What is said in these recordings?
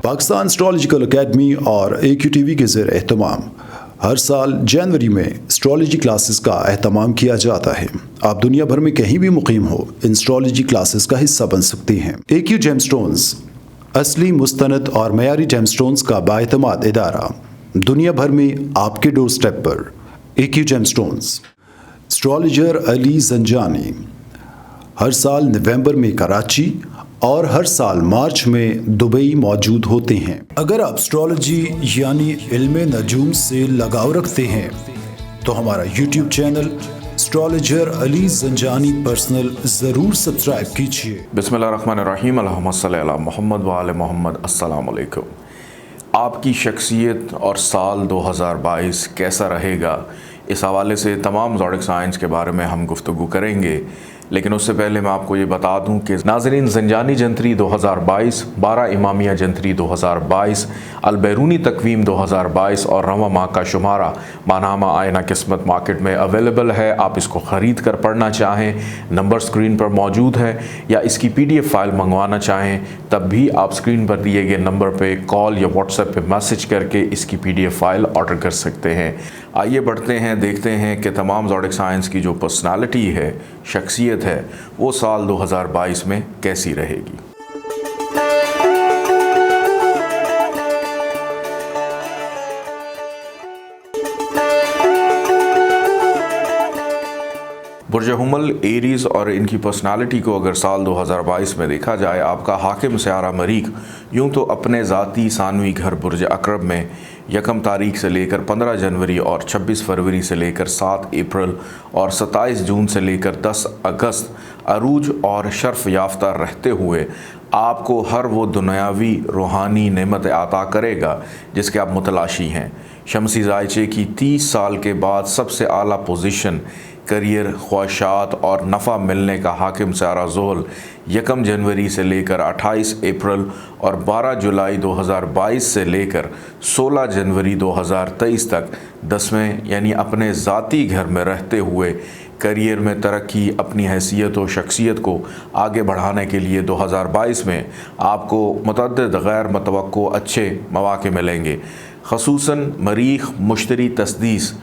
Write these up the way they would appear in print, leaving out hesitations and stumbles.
Pakistan astrological academy और AQTV के ज़ेर एहतमाम हर साल जनवरी में एस्ट्रोलॉजी क्लासेस का एहतमाम किया जाता है। आप दुनिया भर में कहीं भी मुकीम हो, इन एस्ट्रोलॉजी क्लासेस का हिस्सा बन सकते हैं। AQ जेमस्टोन्स असली, मुस्तनद और मयारी जेमस्टोन्स का बाएतमाद इदारा, दुनिया भर में आपके डोर स्टेप पर। AQ gemstones. Astrologer Ali Zanjani हर साल नवंबर में कराची और हर साल मार्च में दुबई मौजूद होते हैं। अगर आप एस्ट्रोलॉजी यानी इल्म नजूम से लगाव रखते हैं तो हमारा YouTube channel astrologer Ali Zanjani personal ज़रूर सब्सक्राइब कीजिए। बिस्मिल्लाहिर्रहमानिर्रहीम, अल्लाहुम्मा सल्ली अला मोहम्मद व आले मोहम्मद। अस्सलाम वालेकुम। आपकी शख्सियत और साल 2022 कैसा रहेगा, इस हवाले से तमाम ज़ोडिक साइंस के बारे में हम गुफ्तगू करेंगे। लेकिन उससे पहले मैं आपको ये बता दूं कि नाज़रीन, ज़ंजानी जंतरी 2022, 12 इमामिया जंतरी 2022, अलबैरूनी तकवीम 2022 और रवा माह का शुमारा मानामा आयना किस्मत मार्केट में अवेलेबल है। आप इसको ख़रीद कर पढ़ना चाहें, नंबर स्क्रीन पर मौजूद है, या इसकी PDF फ़ाइल मंगवाना चाहें तब भी आप स्क्रीन पर दिए गए नंबर पर कॉल या व्हाट्सएप पर मैसेज करके इसकी PDF फ़ाइल ऑर्डर कर सकते हैं। आइए बढ़ते हैं, देखते हैं कि तमाम ज़ोडिक साइंस की जो पर्सनालिटी है, शख्सियत है, वो साल 2022 में कैसी रहेगी। बुर्ज हुमल एरीज़ और इनकी पर्सनालिटी को अगर साल 2022 में देखा जाए, आपका हाकिम सियारा मरीख यूँ तो अपने ज़ाती सानवी घर बुर्ज अकरब में 1 तारीख से लेकर 15 जनवरी और 26 फरवरी से लेकर 7 अप्रैल और 27 जून से लेकर 10 अगस्त अरूज और शर्फ याफ्ता रहते हुए आपको हर वो दुनियावी रूहानी नेमत अता करेगा जिसके आप मुतलाशी हैं। शमसी ज़ायचे की 30 साल के बाद सबसे आला पोजीशन, करियर, ख्वाहिशात और नफ़ा मिलने का हाकिम सियारा ज़ोहल 1 जनवरी से लेकर 28 अप्रैल और 12 जुलाई 2022 से लेकर 16 जनवरी 2023 तक 10वें यानी अपने ज़ाती घर में रहते हुए करियर में तरक्की, अपनी हैसियत और शख्सियत को आगे बढ़ाने के लिए 2022 में आपको मुतअद्दिद गैर मुतवक्को अच्छे मौक़े मिलेंगे। ख़ुसूसन मरीख मुश्तरी तस्दीस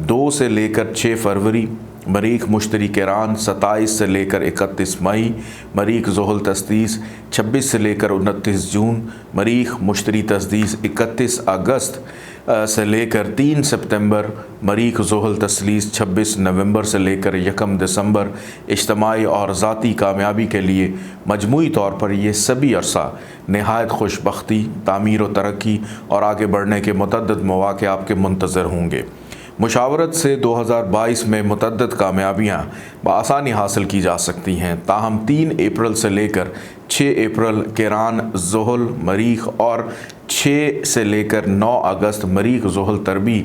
2 से लेकर 6 फरवरी, मरीख मुश्तरी किरान 27 से लेकर 31 मई, मरीख ज़ोहल तस्दीस 26 से लेकर 29 जून, मरीख मुश्तरी तस्दीस 31 अगस्त से लेकर 3 सितंबर, मरीख ज़ोहल तस्लीस 26 नवंबर से लेकर 1 दिसंबर। इज्तिमाई और ज़ाती कामयाबी के लिए मजमूई तौर पर ये सभी अरसा नहायत खुशबख्ती, तामीर व तरक्की और आगे बढ़ने के मुतअद्दिद मौक़े आपके मुंतज़र होंगे। मुशावरत से 2022 में मुतअद्दिद कामयाबियाँ बआसानी हासिल की जा सकती हैं। ताहम 3 अप्रैल से लेकर 6 अप्रैल किरान ज़ोहल मरीख और 6 से लेकर 9 अगस्त मरीख ज़ोहल तरबी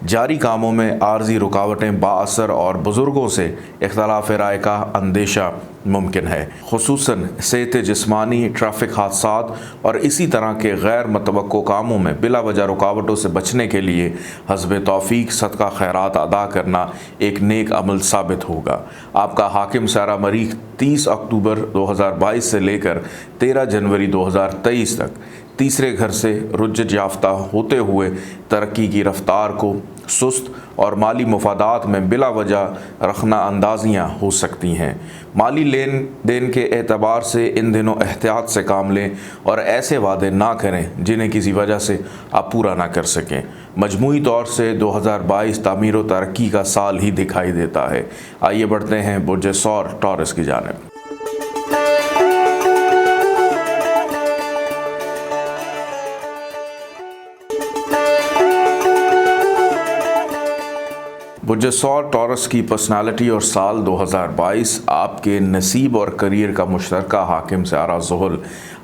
जारी कामों में आर्जी रुकावटें बाअसर और बुज़ुर्गों से इख्तलाफ राय का अंदेशा मुमकिन है। खुसूसन सेहत जिस्मानी, ट्रैफिक हादसात और इसी तरह के गैर मुतवक्को कामों में बिला वजह रुकावटों से बचने के लिए हस्ब तौफीक सदका खैरात अदा करना एक नेक अमल साबित होगा। आपका हाकिम सियारा मरीख 30 अक्टूबर 2022 से लेकर 13 जनवरी 2023 तक तीसरे घर से रुज्जत याफ्ता होते हुए तरक्की की रफ्तार को सुस्त और माली मुफादात में बिला वजह रखना अंदाजियाँ हो सकती हैं। माली लेन देन के एतबार से इन दिनों एहतियात से काम लें और ऐसे वादे ना करें जिन्हें किसी वजह से आप पूरा ना कर सकें। मजमूई तौर से 2022 तामीर व तरक्की का साल ही दिखाई देता है। आइए बढ़ते हैं बुर्ज सौर टॉरस की जानिब। बुर्ज सौर टॉरस की पर्सनालिटी और साल 2022 आपके नसीब और करियर का मुश्तरका हाकिम सियारा ज़ोहल,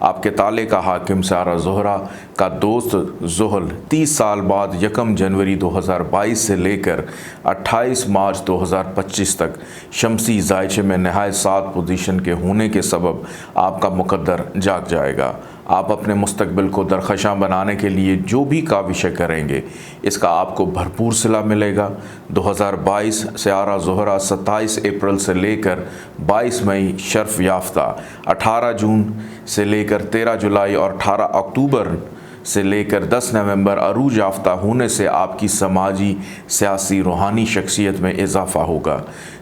आपके ताले का हाकिम सियारा ज़ोहरा का दोस्त ज़ोहल 30 साल बाद 1 जनवरी 2022 से लेकर 28 मार्च 2025 तक शमसी ज़ायचे में नहायत सात पोजीशन के होने के सबब आपका मुकद्दर जाग जाएगा। आप अपने मुस्तकबिल को दरख़शां बनाने के लिए जो भी काविशें करेंगे इसका आपको भरपूर सिला मिलेगा। 2022 सियारा ज़ोहरा 27 अप्रैल से लेकर 22 मई शर्फ याफ्ता, 18 जून से लेकर 13 जुलाई और 18 अक्टूबर से लेकर 10 नवंबर अरूज याफ्ता होने से आपकी समाजी, सियासी, रूहानी शख्सियत में इजाफ़ा होगा।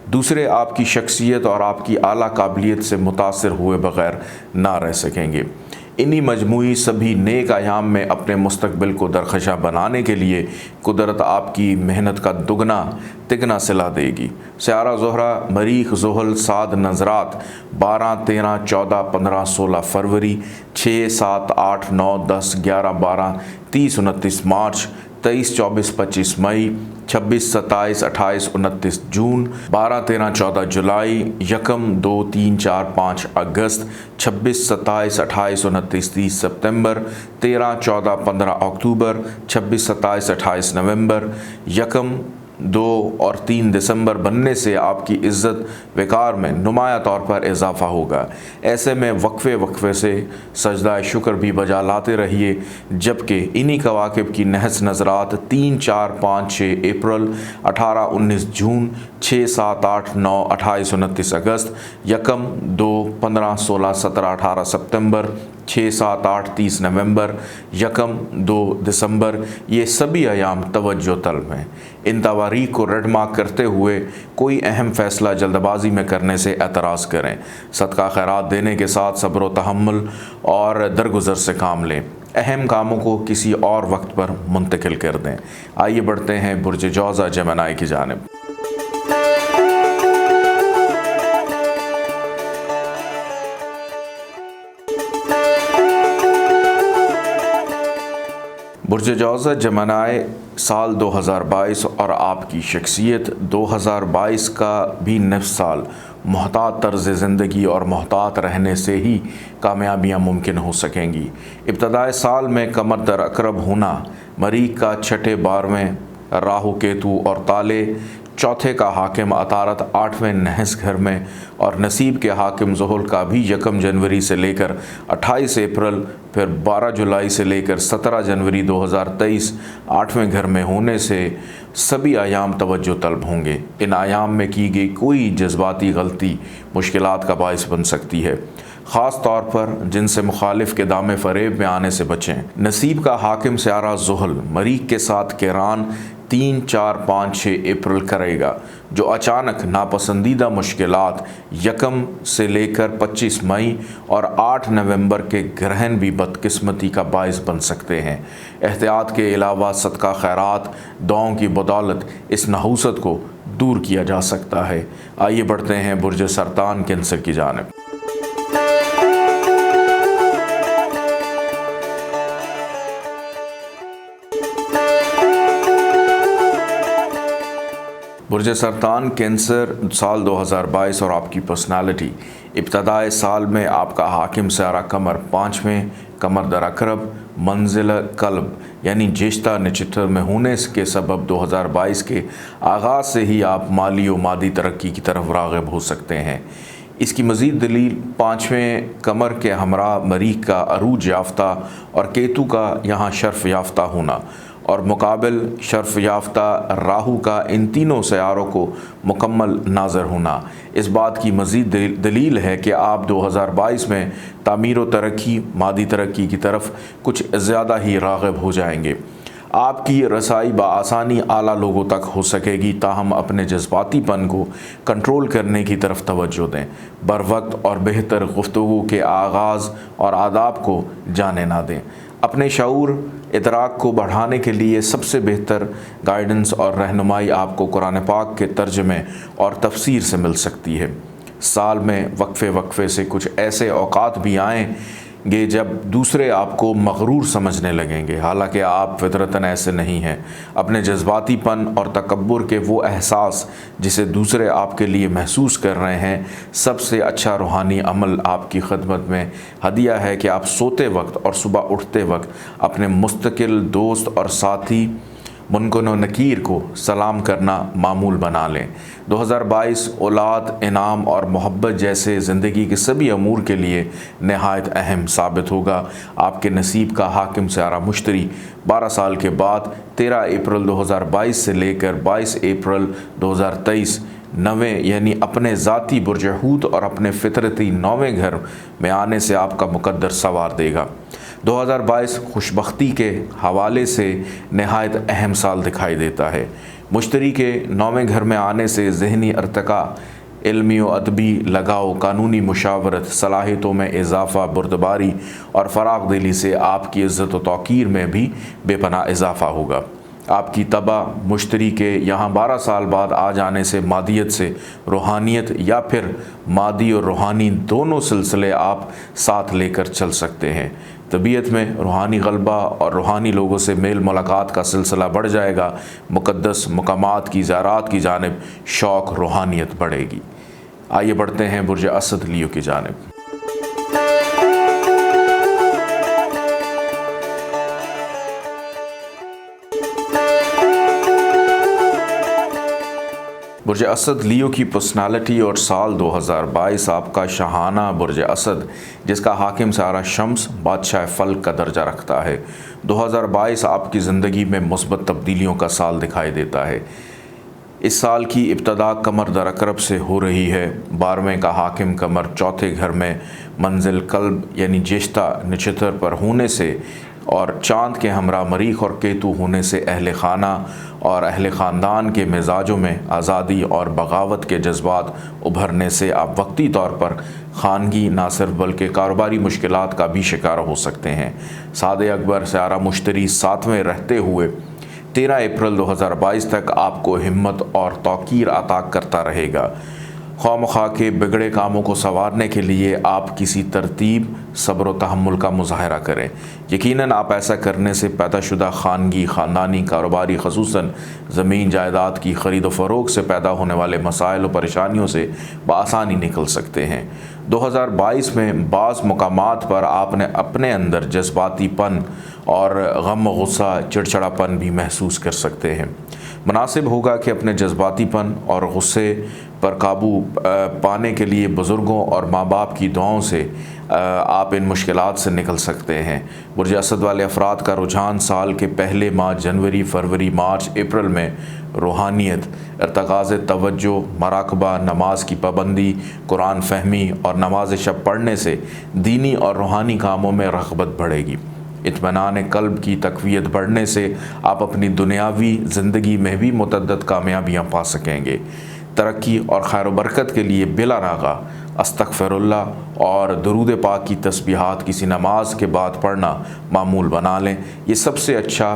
दूसरे आपकी शख्सियत और आपकी आला काबिलियत से मुतासिर हुए बग़ैर ना रह सकेंगे। इन्हीं मजमूई सभी नेक आयाम में अपने मुस्तकबिल को दरख़शां बनाने के लिए कुदरत आपकी मेहनत का दुगना तिगना सिला देगी। सियारा ज़ोहरा मरीख, ज़ुहल, साद, नज़रात 12, 13, 14, 15, 16 फरवरी, 6, 7, 8, 9, 10, 11, 12, 30, 29 मार्च, 23, 24, 25 मई, 26, 27, 28, 29 जून, 12, 13, 14 जुलाई, 1, 2, 3, 4, 5 अगस्त, 26, 27, 28, 29, 30 सितंबर, 13, 14, 15 अक्टूबर, 26, 27, 28 नवंबर, 1, 2 और 3 दिसंबर बनने से आपकी इज़्ज़त विकार में नुमाया तौर पर इजाफ़ा होगा। ऐसे में वक्फे से सजदा शुक्र भी बजा लाते रहिए, जबकि इन्हीं कवाकिब की नहस नज़रात 3, 4, 5, 6 अप्रैल, 18, 19 जून, 6, 7, 8, 9, 28, 29 अगस्त, 1, 2, 15, 16, 17, 18 सितंबर, 6, 7, 8, 30 नवंबर, 1, 2 दिसंबर, ये सभी अयाम तवज्जो तलब हैं। इन तवारीख को रेड मार्क करते हुए कोई अहम फ़ैसला जल्दबाजी में करने से एतराज़ करें। सदका खैरात देने के साथ सब्र व तहम्मुल और दरगुजर से काम लें। अहम कामों को किसी और वक्त पर मुंतकिल कर दें। आइए बढ़ते हैं बुर्ज जौज़ा जेमिनी की जानिब। बुर्ज जौज़ा जेमिनी साल 2022 और आपकी शख्सियत 2022 का भी नफ्स साल मोहतात तर्ज़ ज़िंदगी और मोहतात रहने से ही कामयाबियाँ मुमकिन हो सकेंगी। इब्तदाए साल में कमर दर अकरब होना, मरीख का छठे 12वें, राहु केतु और ताले, चौथे का हाकिम अतारत 8वें नहस घर में और नसीब के हाकिम ज़ुहल का भी 1 जनवरी से लेकर 28 अप्रैल, फिर 12 जुलाई से लेकर 17 जनवरी 2023 8वें घर में होने से सभी आयाम तवज्जो तलब होंगे। इन आयाम में की गई कोई जज्बाती गलती मुश्किलात का बाइस बन सकती है। ख़ास तौर पर जिनसे मुखालिफ के दामे फ़रेब में आने से बचें। नसीब का हाकिम सियारा ज़ुहल मरीख के साथ किरान 3, 4, 5, 6 अप्रैल करेगा, जो अचानक नापसंदीदा मुश्किलात 1 से लेकर 25 मई और 8 नवंबर के ग्रहण भी बदकिस्मती का बाइस बन सकते हैं। एहतियात के अलावा सदका खैरात, दुआओं की बदौलत इस नहूसत को दूर किया जा सकता है। आइए बढ़ते हैं बुर्ज सरतान कैंसर की जानिब। बुर्ज सरतान कैंसर साल 2022 और आपकी पर्सनालिटी। इब्तदाए साल में आपका हाकिम सियारा कमर 5वें, कमर दर अकरब, मंजिल कल्ब यानी ज्येष्ठा नक्षत्र में होने के सबब 2022 के आगाज़ से ही आप माली व मादी तरक्की की तरफ राग़िब हो सकते हैं। इसकी मज़ीद दलील 5वें कमर के हमरा मरीख का अरूज याफ्ता और केतु का यहाँ शर्फ याफ्ता होना और मुकाबिल शर्फ याफ्ता राहु का इन तीनों सयारों को मुकम्मल नाज़र होना इस बात की मज़ीद दलील है कि आप 2022 में तामीर व तरक्की, मादी तरक्की की तरफ कुछ ज़्यादा ही राग़िब हो जाएंगे। आपकी रसाई बआसानी आला लोगों तक हो सकेगी, ताहम अपने जज्बातीपन को कंट्रोल करने की तरफ तवज्जो दें। बर वक्त और बेहतर गुफ्तगू के आगाज़ और आदाब को जाने ना दें। अपने शऊर इदराक को बढ़ाने के लिए सबसे बेहतर गाइडेंस और रहनुमाई आपको कुरान पाक के तर्जमे और तफसीर से मिल सकती है। साल में वक्फे से कुछ ऐसे औकात भी आएंगे जब दूसरे आपको मगरूर समझने लगेंगे, हालांकि आप फितरतन ऐसे नहीं हैं। अपने जज्बातीपन और तकब्बुर के वो एहसास जिसे दूसरे आपके लिए महसूस कर रहे हैं, सबसे अच्छा रूहानी अमल आपकी खिदमत में हदिया है कि आप सोते वक्त और सुबह उठते वक्त अपने मुस्तकिल दोस्त और साथी मुनकन व नकीर को सलाम करना मामूल बना लें। 2022 औलाद, इनाम और मोहब्बत जैसे ज़िंदगी के सभी अमूर के लिए नहायत अहम साबित होगा। आपके नसीब का हाकिम सियारा मुश्तरी 12 साल के बाद 13 अप्रैल 2022 से लेकर 22 अप्रैल 2023 नवें यानी अपने ज़ाती बुर्ज हूत और अपने फितरती 9वें घर में आने से आपका मुकद्दर सवार देगा। 2022 खुशबख्ती के हवाले से नहायत अहम साल दिखाई देता है। मुश्तरी के 9वें घर में आने से ज़हनी अर्तका, इल्मी व अदबी लगाव, कानूनी मुशावरत, सलाहियतों में इजाफ़ा, बुर्दबारी और फ़राग़ दिली से आपकी इज़्ज़त व तौक़ीर में भी बेपनाह इजाफ़ा होगा। आपकी तबा मुश्तरी के यहाँ 12 साल बाद आ जाने से मादियत से रूहानियत या फिर मादी और रूहानी दोनों सिलसिले आप साथ लेकर चल सकते हैं। तबीयत में रूहानी गलबा और रूहानी लोगों से मेल मुलाकात का सिलसिला बढ़ जाएगा। मुक़द्दस मकामात की ज़ियारत की जानिब शौक़ रूहानियत बढ़ेगी। आइए बढ़ते हैं बुर्ज असद लियो की जानिब। बुर्ज असद लियो की पर्सनालिटी और साल 2022 आपका शाहाना बुर्ज असद, जिसका हाकिम सियारा शम्स बादशाह फल्क का दर्जा रखता है। 2022 आपकी ज़िंदगी में मुस्बत तब्दीलियों का साल दिखाई देता है। इस साल की इब्तदा कमर दर अकरब से हो रही है। 12वें का हाकिम कमर चौथे घर में मंजिल कल्ब यानी ज्येष्ठा नक्षत्र पर होने से और चाँद के हमरा मरीख और केतु होने से अहल खाना और अहल ख़ानदान के मिजाजों में आज़ादी और बगावत के जज्बात उभरने से आप वक्ती तौर पर खानगी ना सिर्फ बल्कि कारोबारी मुश्किलात का भी शिकार हो सकते हैं। सादे अकबर सियारा मुश्तरी 7वें रहते हुए 13 अप्रैल 2022 तक आपको हिम्मत और तौक़ीर अता करता रहेगा। ख्वामख्वाह के बिगड़े कामों को संवारने के लिए आप किसी तरतीब, सब्र व तहम्मुल का मुज़ाहरा करें। यकीनन आप ऐसा करने से पैदाशुदा खानगी, ख़ानदानी, कारोबारी, ख़ुसूसन ज़मीन जायदाद की ख़रीद व फ़रोग़ से पैदा होने वाले मसाइल व परेशानियों से बआसानी निकल सकते हैं। 2022 में बाज़ मकामात पर आपने अपने अंदर जज्बातीपन और गम, गुस्सा, चिड़चिड़ापन भी महसूस कर सकते हैं। मुनासिब होगा कि अपने जज्बातीपन और गुस्से पर काबू पाने के लिए बुज़ुर्गों और माँ बाप की दुआओं से आप इन मुश्किलात से निकल सकते हैं। बुर्ज असद वाले अफराद का रुझान साल के पहले माह जनवरी, फरवरी, मार्च, अप्रैल में रूहानियत, इर्तकाज़ तवज्जो, मराकबा, नमाज की पाबंदी, कुरान फहमी और नमाज शब पढ़ने से दीनी और रूहानी कामों में रग़बत बढ़ेगी। इत्मीनान कल्ब की तक़वियत बढ़ने से आप अपनी दुनियावी ज़िंदगी में भी मुतअद्दिद कामयाबियाँ पा सकेंगे। तरक्की और खैर बरकत के लिए बिला नागा अस्तग़फ़िरुल्लाह और दुरूद पाक की तस्बीहात किसी नमाज के बाद पढ़ना मामूल बना लें। ये सबसे अच्छा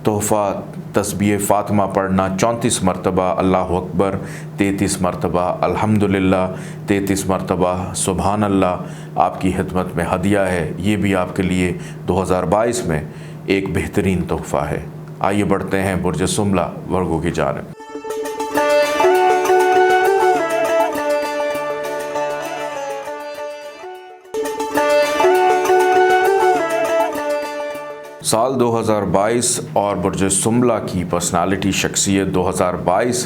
तोहफ़ा तस्बीह फ़ातिमा पढ़ना 34 मरतबा अल्लाहु अकबर, 33 मरतबा अल्हम्दुलिल्लाह, 33 मरतबा सुबहान अल्लाह आपकी खिदमत में हदिया है। ये भी आपके लिए 2022 में एक बेहतरीन तोहफ़ा है। आइए बढ़ते हैं बुर्ज सुमला वर्गों की जानिब। साल 2022 और बुर्ज सुमला की पर्सनालिटी शख्सियत 2022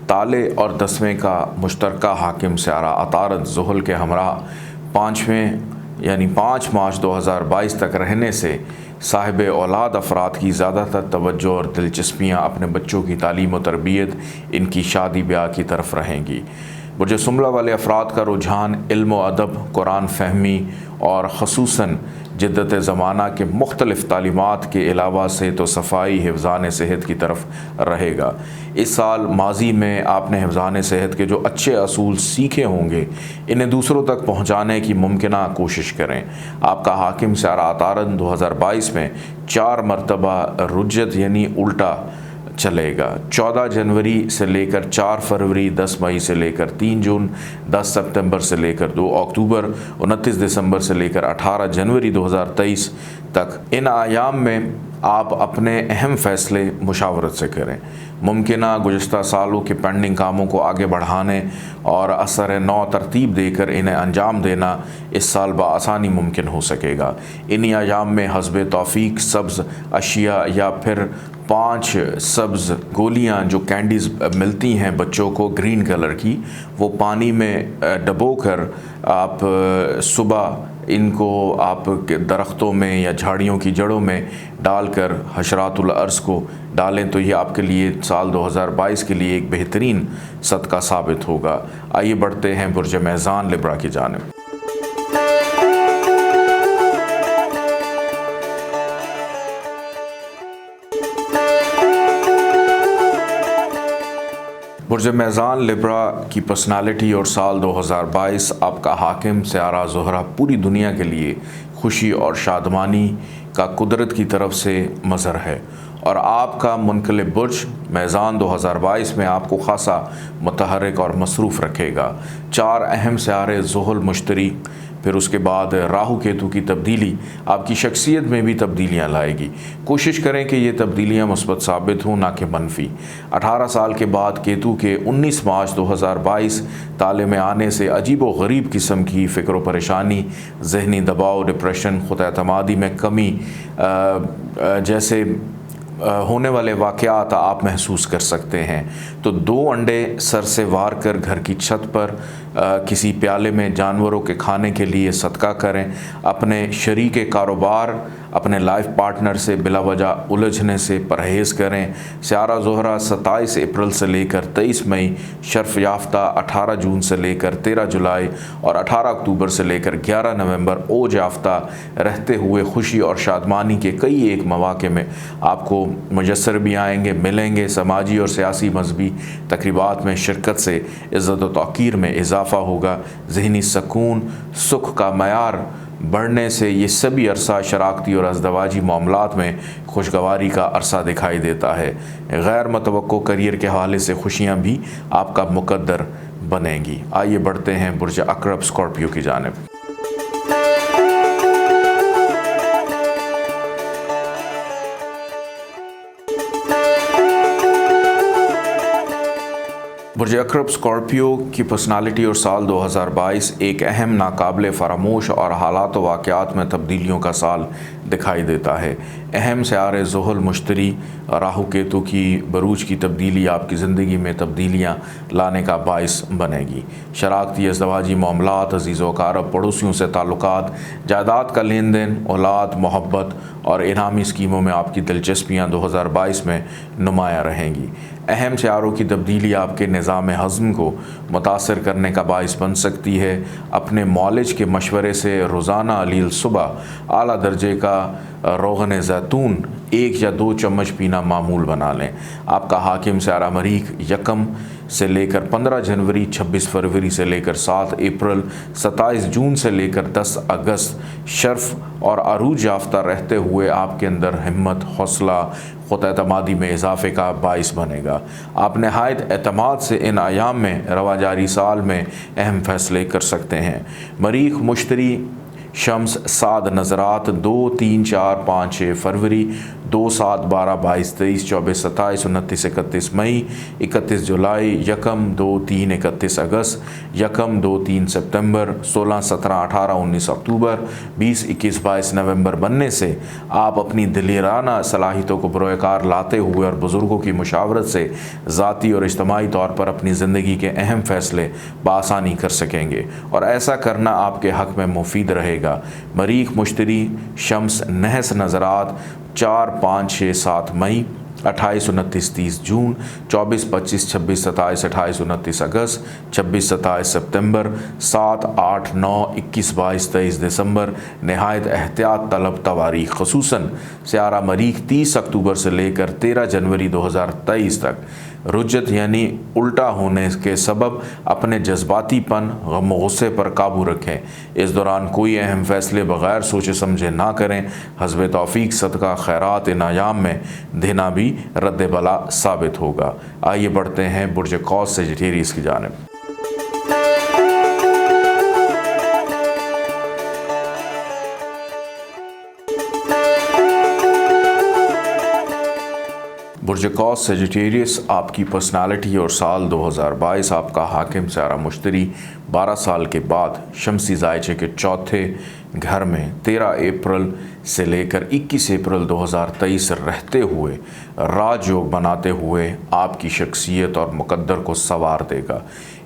ताले और 10वें का मुश्तरका हाकिम सियारा अतारद ज़ुहल के हमरा 5वें यानी 5 मार्च 2022 तक रहने से साहिब औलाद अफराद की ज़्यादातर तवज्जो और दिलचस्पियाँ अपने बच्चों की तालीम व तरबियत, इनकी शादी ब्याह की तरफ रहेंगी। बुर्ज सुमला वाले अफराद का रुझान इल्म व अदब, कुरान फहमी और ख़ुसूसन जिद्दत ज़माना के मुख्तलिफ़ तालीमात के अलावा सेहत व सफ़ाई, हिफ़्ज़ान सेहत की तरफ रहेगा। इस साल माजी में आपने हिफ़्ज़ान सेहत के जो अच्छे असूल सीखे होंगे, इन्हें दूसरों तक पहुँचाने की मुमकिना कोशिश करें। आपका हाकिम सियारा अतारद 2022 में 4 मरतबा रुज्जत यानी उल्टा चलेगा। 14 जनवरी से लेकर 4 फरवरी, 10 मई से लेकर 3 जून, 10 सितंबर से लेकर 2 अक्टूबर, 29 दिसंबर से लेकर 18 जनवरी 2023 तक। इन आयाम में आप अपने अहम फ़ैसले मुशावरत से करें। मुमकिना गुज़श्ता सालों के पेंडिंग कामों को आगे बढ़ाने और असर नौ तरतीब देकर इन्हें अंजाम देना इस साल बआसानी मुमकिन हो सकेगा। इन्हीं आयाम में हस्ब तौफ़ीक सब्ज़ अशिया या फिर 5 सब्ज़ गोलियां जो कैंडीज़ मिलती हैं बच्चों को ग्रीन कलर की, वो पानी में डबोकर आप सुबह इनको आप दरख्तों में या झाड़ियों की जड़ों में डालकर हशरातुल अर्ज़ को डालें तो ये आपके लिए साल 2022 के लिए एक बेहतरीन सदका साबित होगा। आइए बढ़ते हैं बुर्ज मेज़ान लिब्रा की जानिब। बुर्ज मेज़ान लिब्रा की पर्सनालिटी और साल 2022 आपका हाकिम सियारा ज़ोहरा पूरी दुनिया के लिए खुशी और शादमानी का कुदरत की तरफ से मज़हर है और आपका मुनक़लिब बुर्ज मेज़ान 2022 में आपको ख़ासा मुतहर्रिक और मसरूफ़ रखेगा। 4 अहम सियारे ज़ुहल मुश्तरी, फिर उसके बाद राहु केतु की तब्दीली आपकी शख्सियत में भी तब्दीलियां लाएगी। कोशिश करें कि ये तब्दीलियां मुस्बत साबित हों, ना कि मनफी। 18 साल के बाद केतु के 19 मार्च 2022 ताले में आने से अजीब व गरीब किस्म की फ़िक्र व परेशानी, जहनी दबाव, डिप्रेशन, खुद एतमादी में कमी जैसे होने वाले वाक़यात आप महसूस कर सकते हैं। तो 2 अंडे सर से वार कर घर की छत पर किसी प्याले में जानवरों के खाने के लिए सदका करें। अपने शरीके कारोबार, अपने लाइफ पार्टनर से बिलावजह उलझने से परहेज़ करें। सियारा ज़ोहरा 27 अप्रैल से लेकर 23 मई, शर्फ याफ्ता 18 जून से लेकर 13 जुलाई और 18 अक्टूबर से लेकर 11 नवंबर ओज याफ्ता रहते हुए खुशी और शादमानी के कई एक मौक़े में आपको मुयस्सर भी आएंगे, मिलेंगे। समाजी और सियासी मजहबी तकरीबात में शिरकत से इज़्ज़त व तौक़ीर में इजाफ़ा होगा। ज़हनी सुकून, सुख का मयार बढ़ने से ये सभी अरसा शराकती और अज़दवाजी मामलात में खुशगवारी का अरसा दिखाई देता है। गैर मुतवक्को करियर के हवाले से खुशियाँ भी आपका मुकद्दर बनेंगी। आइए बढ़ते हैं बुर्ज अक़रब स्कॉर्पियो की जानिब। बुर्ज अक़रब स्कॉर्पियो की पर्सनालिटी और साल 2022 एक अहम, नाकाबिले फ़रामोश और हालात व वाक़यात में तब्दीलियों का साल दिखाई देता है। अहम सियारे ज़ुहल मुश्तरी, राहु केतु की बरूज की तब्दीली आपकी ज़िंदगी में तब्दीलियाँ लाने का बाइस बनेगी। शराकती अज़दवाजी मामलात, अज़ीज़ व अक़ारब, पड़ोसियों से ताल्लुकात, जायदाद का लेन देन, औलाद, मोहब्बत और इनामी स्कीमों में आपकी दिलचस्पियाँ 2022 में नुमायाँ रहेंगी। अहम सियारों की तब्दीली आपके निज़ाम हज़म को मुतासर करने का बाइस बन सकती है। अपने मौलिज के मशवरे से रोज़ाना अलील सुबह आला दर्जे का रोगन ज़ैतून 1 या 2 चम्मच पीना मामूल बना लें। आपका हाकिम सियारा मरीख 1 से लेकर 15 जनवरी, 26 फरवरी से लेकर 7 अप्रैल, 27 जून से लेकर 10 अगस्त शर्फ और अरूज याफ्ता रहते हुए आपके अंदर हिम्मत, हौसला, खुद एतमादी में इजाफ़े का बाइस बनेगा। आप नहायत एतमाद से इन अयाम में रवा जारी साल में अहम फ़ैसले कर सकते हैं। मरीख मुश्तरी शम्स साद नज़रात 2, 3, 4, 5, 6 फरवरी, 2, 7, 12, 22, 23, 24, 27, 29, 31 मई, 31 जुलाई, 1, 2, 3, 31 अगस्त, 1, 2, 3 सितंबर, 16, 17, 18, 19 अक्टूबर, 20, 21, 22 नवंबर बनने से आप अपनी दिलेराना सलाहियतों को बरोकार लाते हुए और बुज़ुर्गों की मुशावरत से ज़ाती और इज्तमाही तौर पर अपनी ज़िंदगी के अहम फ़ैसले बआसानी कर सकेंगे और ऐसा करना आपके हक़ में मुफीद रहेगा। मरीख मुश्तरी शम्स नहस नज़रात 4, 5, 6, 7 मई, 28, 29, 30 जून, 24, 25, 26, 27, 28, 29 अगस्त, 26, 27 सितंबर, 7, 8, 9, 21, 22, 23 दिसंबर नहायत एहतियात तलब तवारीख। ख़ुसूसन सियारा मरीख 30 अक्टूबर से लेकर 13 जनवरी 2023 तक रुज्जत यानी उल्टा होने के सबब अपने जज्बातीपन, गम व गुस्से पर काबू रखें। इस दौरान कोई अहम फ़ैसले बग़ैर सोचे समझे ना करें। हस्ब तौफ़ीक सदका खैरात इन अयाम में देना भी रद्द बला साबित होगा। आइए बढ़ते हैं बुर्ज कौस सेजिटेरियस की जानिब। बुर्ज कौस सेजिटेरियस आपकी पर्सनालिटी और साल 2022 आपका हाकिम सियारा मुश्तरी 12 साल के बाद शमसी जायचे के चौथे घर में 13 अप्रैल से लेकर 21 अप्रैल 2023 रहते हुए राजयोग बनाते हुए आपकी शख्सियत और मुकद्दर को संवार देगा।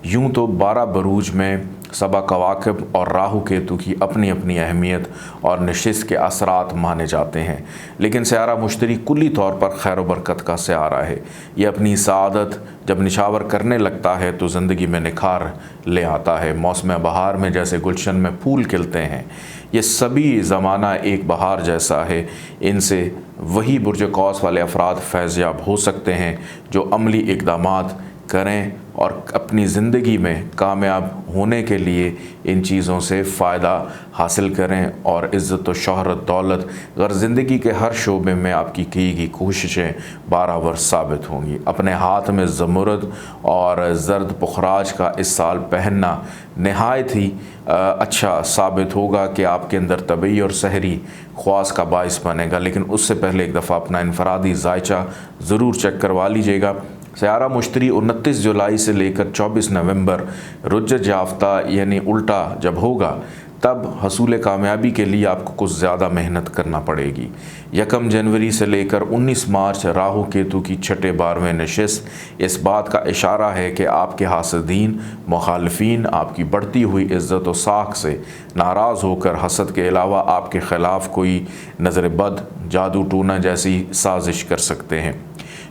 यूँ तो 12 बरूज में सबा कवाकब और राहु केतु की अपनी अपनी अहमियत और नशिस्त के असरात माने जाते हैं, लेकिन सयारा मुश्तरी कुल्ली तौर पर खैर बरकत का सयारा है। ये अपनी सादत जब निशावर करने लगता है तो ज़िंदगी में निखार ले आता है। मौसम बहार में जैसे गुलशन में फूल खिलते हैं, ये सभी ज़माना एक बहार जैसा है। इनसे वही बुर्ज कौस वाले अफराद फैज़याब हो सकते हैं जो अमली इक़दामात करें और अपनी ज़िंदगी में कामयाब होने के लिए इन चीज़ों से फ़ायदा हासिल करें और इज़्ज़त व शोहरत दौलत अगर ज़िंदगी के हर शोबे में आपकी की गई कोशिशें बाराबर साबित होंगी। अपने हाथ में ज़मुरद और ज़र्द पुखराज का इस साल पहनना नहायत ही अच्छा साबित होगा कि आपके अंदर तबई और सहरी ख्वास का बाइस बनेगा। लेकिन उससे पहले एक दफ़ा अपना इनफरादी जायचा ज़रूर चेक करवा लीजिएगा। सयारा मुश्तरी 29 जुलाई से लेकर 24 नवंबर रुज्जत याफ्ता यानी उल्टा जब होगा तब हसूल कामयाबी के लिए आपको कुछ ज़्यादा मेहनत करना पड़ेगी। 1 जनवरी से लेकर 19 मार्च राहु केतु की छठे 12वें नशिस्त इस बात का इशारा है कि आपके हासदीन मुखालिफिन आपकी बढ़ती हुई इज़्ज़त व साख से नाराज़ होकर हसद के अलावा आपके ख़िलाफ़ कोई नज़र बद जादू टूना जैसी साजिश कर सकते हैं।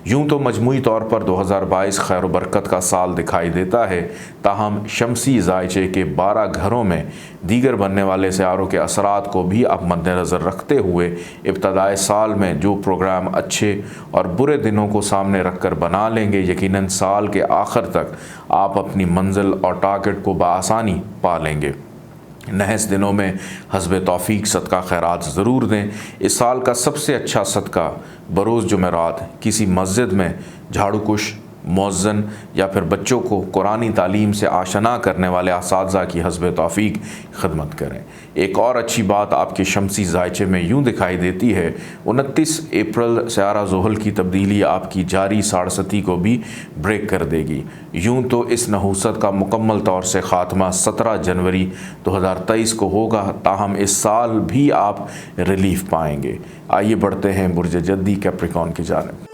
यूँ तो मजमूई तौर पर 2022 खैर बरकत का साल दिखाई देता है, ताहम शमसी जायचे के 12 घरों में दीगर बनने वाले सयारों के असरात को भी आप मद्देनज़र रखते हुए इब्तदाए साल में जो प्रोग्राम अच्छे और बुरे दिनों को सामने रख कर बना लेंगे, यकीनन साल के आखिर तक आप अपनी मंजिल और टारगेट को बआसानी पा लेंगे। नहस दिनों में हस्ब तौफीक सदका खैरात ज़रूर दें। इस साल का सबसे अच्छा सदका बरोज़ जुमेरात किसी मस्जिद में झाड़ू कुश मौज़न या फिर बच्चों को कुरानी तालीम से आशना करने वाले असातिज़ा की हस्ब तौफीक खिदमत करें। एक और अच्छी बात आपके शमसी जायचे में यूँ दिखाई देती है, 29 अप्रैल सयारा ज़ुहल की तब्दीली आपकी जारी साड़सती को भी ब्रेक कर देगी। यूँ तो इस नहूसत का मुकम्मल तौर से ख़ात्मा 17 जनवरी 2023 को होगा, ताहम इस साल भी आप रिलीफ पाएंगे। आइए बढ़ते हैं बुर्ज जद्दी कैप्रिकॉर्न की जानिब।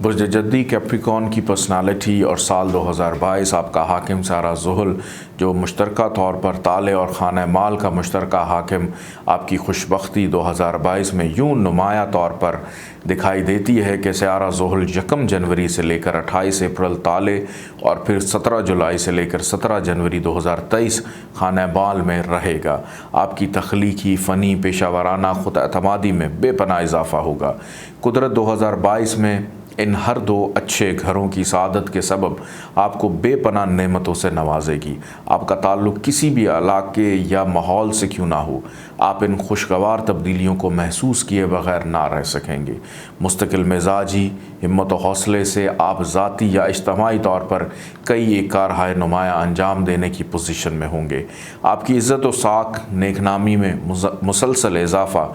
बुर्ज जद्दी कैप्रिकॉर्न की पर्सनालिटी और साल 2022 आपका हाकिम सयारा ज़ुहल जो मुश्तरका तौर पर ताले और खाना माल का मुश्तरका हाकिम आपकी खुशबख्ती 2022 में यूँ नुमाया तौर पर दिखाई देती है कि सयारा ज़ुहल 1 जनवरी से लेकर 28 अप्रैल ताले और फिर 17 जुलाई से लेकर 17 जनवरी 2023 खाना माल में रहेगा। आपकी तख्लीकी फ़नी पेशा वाराना खुद एतमादी में बेपनाह इजाफ़ा होगा। कुदरत 2022 में इन हर दो अच्छे घरों की सादत के सबब आपको बेपनाह नेमतों से नवाजेगी। आपका ताल्लुक़ किसी भी इलाके या माहौल से क्यों ना हो, आप इन खुशगवार तब्दीलियों को महसूस किए बग़ैर ना रह सकेंगे। मुस्तकिल मिजाजी हिम्मत और हौसले से आप ज़ाती या इज्तिमाई तौर पर कई एक कारहाय नुमाया अंजाम देने की पोजीशन में होंगे। आपकी इज़्ज़त व साख नेकनामी में मुसलसल इजाफ़ा,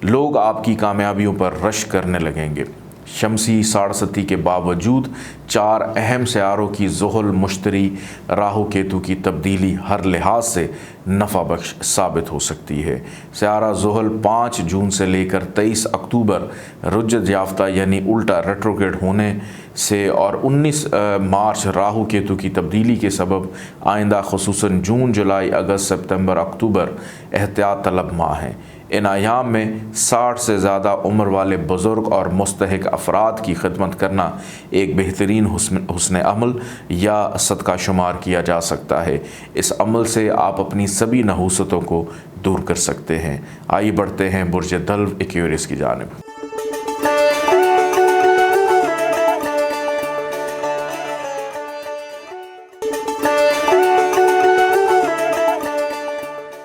लोग आपकी कामयाबियों पर रश करने लगेंगे। शमसी साड़सती के बावजूद 4 अहम सयारों की ज़ुहल मुश्तरी राहु केतु की तब्दीली हर लिहाज से नफ़ा बख्श साबित हो सकती है। सयारा ज़ुहल 5 जून से लेकर 23 अक्टूबर रुज्जत याफ्ता यानी उल्टा रेट्रोग्रेड होने से और 19 मार्च राहु केतु की तब्दीली के सबब आइंदा खुसूसन जून जुलाई अगस्त सितंबर अक्टूबर एहतियात तलब माह हैं। इन अयाम में 60 से ज़्यादा उम्र वाले बुज़ुर्ग और मुस्तहिक अफराद की खिदमत करना एक बेहतरीन हुस्न अमल या सदका शुमार किया जा सकता है। इस अमल से आप अपनी सभी नहूसतों को दूर कर सकते हैं। आइए बढ़ते हैं बुर्ज दल्व एक्वेरियस की जानिब।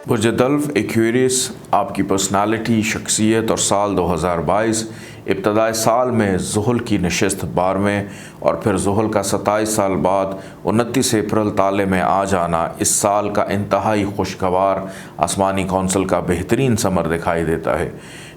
बुर्ज दल्व एक्वेरियस आपकी पर्सनालिटी, शख्सियत और साल 2022 इब्तदाई साल में ज़ुहल की नशिस्त 12वें और फिर ज़ुहल का 27 साल बाद 29 अप्रैल ताले में आ जाना इस साल का इंतहाई खुशगवार आसमानी कौंसल का बेहतरीन समर दिखाई देता है।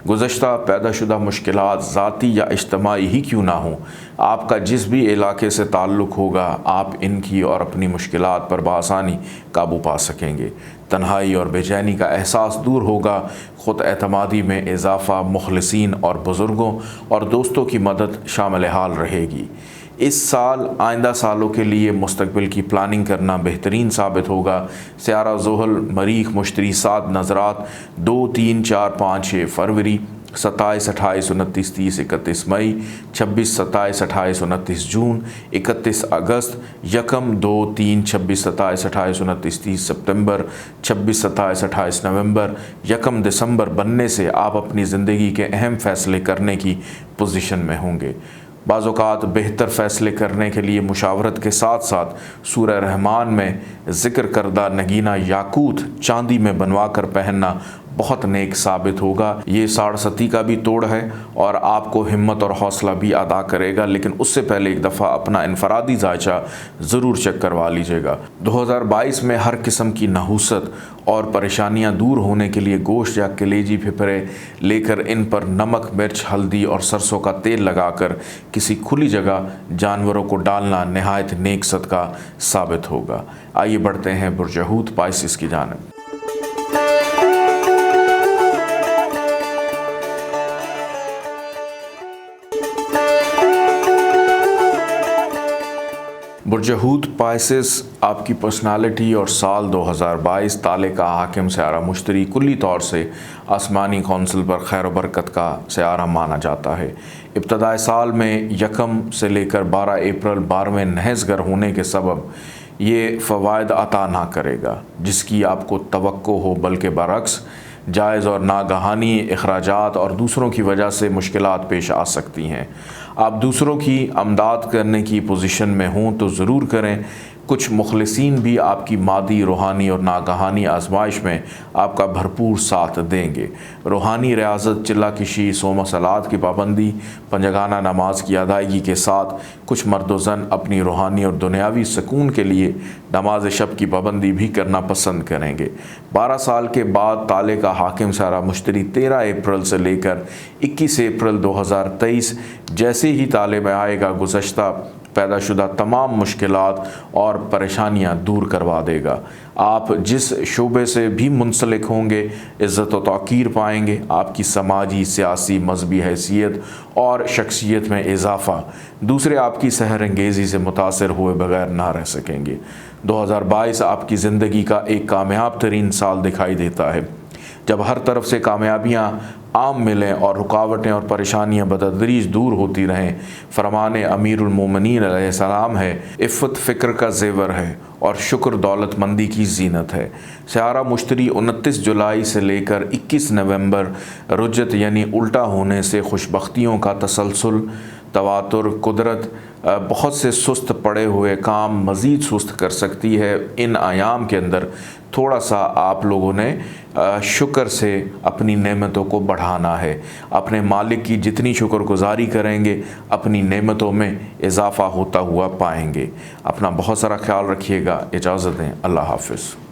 गुज़श्ता पैदाशुदा मुश्किलात ज़ाती या इज्तमाई ही क्यों ना हो, आपका जिस भी इलाके से ताल्लुक़ होगा आप इनकी और अपनी मुश्किलात पर बआसानी काबू पा सकेंगे। तन्हाई और बेचैनी का एहसास दूर होगा, ख़ुद एतमादी में इजाफ़ा, मुखलिसीन और बुज़ुर्गों और दोस्तों की मदद शामिल हाल रहेगी। इस साल आइंदा सालों के लिए मुस्तकबिल की प्लानिंग करना बेहतरीन साबित होगा। सियारा ज़ुहल, मरीख़, मुश्तरी, साद, नज़रात 2, 3, 4, 5, 6 फरवरी, 27, 28, 29, 30, 31 मई, 26, 27, 28, 29 जून, 31 अगस्त, 1, 2, 3, 26, 27, 28, 29, 30 सितंबर, 26, 27, 28 नवंबर, 1 दिसंबर बनने से आप अपनी ज़िंदगी के अहम फ़ैसले करने की पोजीशन में होंगे। बाज़ औक़ात बेहतर फ़ैसले करने के लिए मुशावरत के साथ साथ सूरह रहमान में ज़िक्र करदा नगीना याकूत चांदी में बनवा कर पहनना बहुत नेक साबित होगा। ये 60 का भी तोड़ है और आपको हिम्मत और हौसला भी अदा करेगा, लेकिन उससे पहले एक दफ़ा अपना इनफरादी जायचा ज़रूर चेक करवा लीजिएगा। 2022 में हर किस्म की नहुसत और परेशानियां दूर होने के लिए गोश्त या कलेजी फिफरे लेकर इन पर नमक, मिर्च, हल्दी और सरसों का तेल लगाकर किसी खुली जगह जानवरों को डालना नहायत नेक सदका साबित होगा। आइए बढ़ते हैं बुर्ज हूत पाइसिस की जानिब। बुर्ज हूत पाइसिस आपकी पर्सनालिटी और साल 2022 ताले का हाकिम सियारा मुश्तरी कुल्ली तौर से आसमानी कौंसिल पर खैर बरकत का सियारा माना जाता है। इब्तदाई साल में 1 से लेकर 12 अप्रैल 12वें नहज़गर होने के सबब ये फ़वाइद अता ना करेगा जिसकी आपको तवक्को हो, बल्कि बरक्स जायज़ और नागहानी अखराजात और दूसरों की वजह से मुश्किलात पेश आ सकती हैं। आप दूसरों की अमदाद करने की पोजीशन में हों तो ज़रूर करें। कुछ मुखलिसीन भी आपकी मादी, रूहानी और नागहानी आजमाइश में आपका भरपूर साथ देंगे। रूहानी रियाजत, चिल्ला किशी, सोम सलात की पाबंदी, पंजगाना नमाज की अदायगी के साथ कुछ मर्द-ओ-ज़न अपनी रूहानी और दुनियावी सुकून के लिए नमाज शब की पाबंदी भी करना पसंद करेंगे। 12 साल के बाद ताले का हाकिम सियारा मुश्तरी 13 अप्रैल से लेकर 21 अप्रैल 2023 जैसे ही ताले में आएगा, गुज़श्ता पैदाशुदा तमाम मुश्किलात और परेशानियां दूर करवा देगा। आप जिस शोबे से भी मुंसलिक होंगे इज़्ज़त व तौक़ीर पाएंगे। आपकी समाजी, सियासी, मजहबी हैसियत और शख्सियत में इजाफ़ा दूसरे आपकी सहर अंगेज़ी से मुतासर हुए बगैर ना रह सकेंगे। 2022 आपकी ज़िंदगी का एक कामयाब तरीन साल दिखाई देता है, जब हर तरफ से कामयाबियाँ आम मिलें और रुकावटें और परेशानियाँ बतदरीज दूर होती रहें। फरमान अमीरुल मोमिनीन अलैहिस्सलाम है, इफ़्फ़त फ़िक्र का ज़ेवर है और शुक्र दौलतमंदी की ज़ीनत है। सियारा मुश्तरी 29 जुलाई से लेकर 21 नवंबर रुजत यानी उल्टा होने से खुशबख्तियों का तसलसल, तवातुर, कुदरत बहुत से सुस्त पड़े हुए काम मज़ीद सुस्त कर सकती है। इन आयाम के अंदर थोड़ा सा आप लोगों ने शुक्र से अपनी नेमतों को बढ़ाना है। अपने मालिक की जितनी शुक्रगुजारी करेंगे अपनी नेमतों में इजाफ़ा होता हुआ पाएंगे। अपना बहुत सारा ख्याल रखिएगा। इजाज़त दें। अल्लाह हाफ़िज़।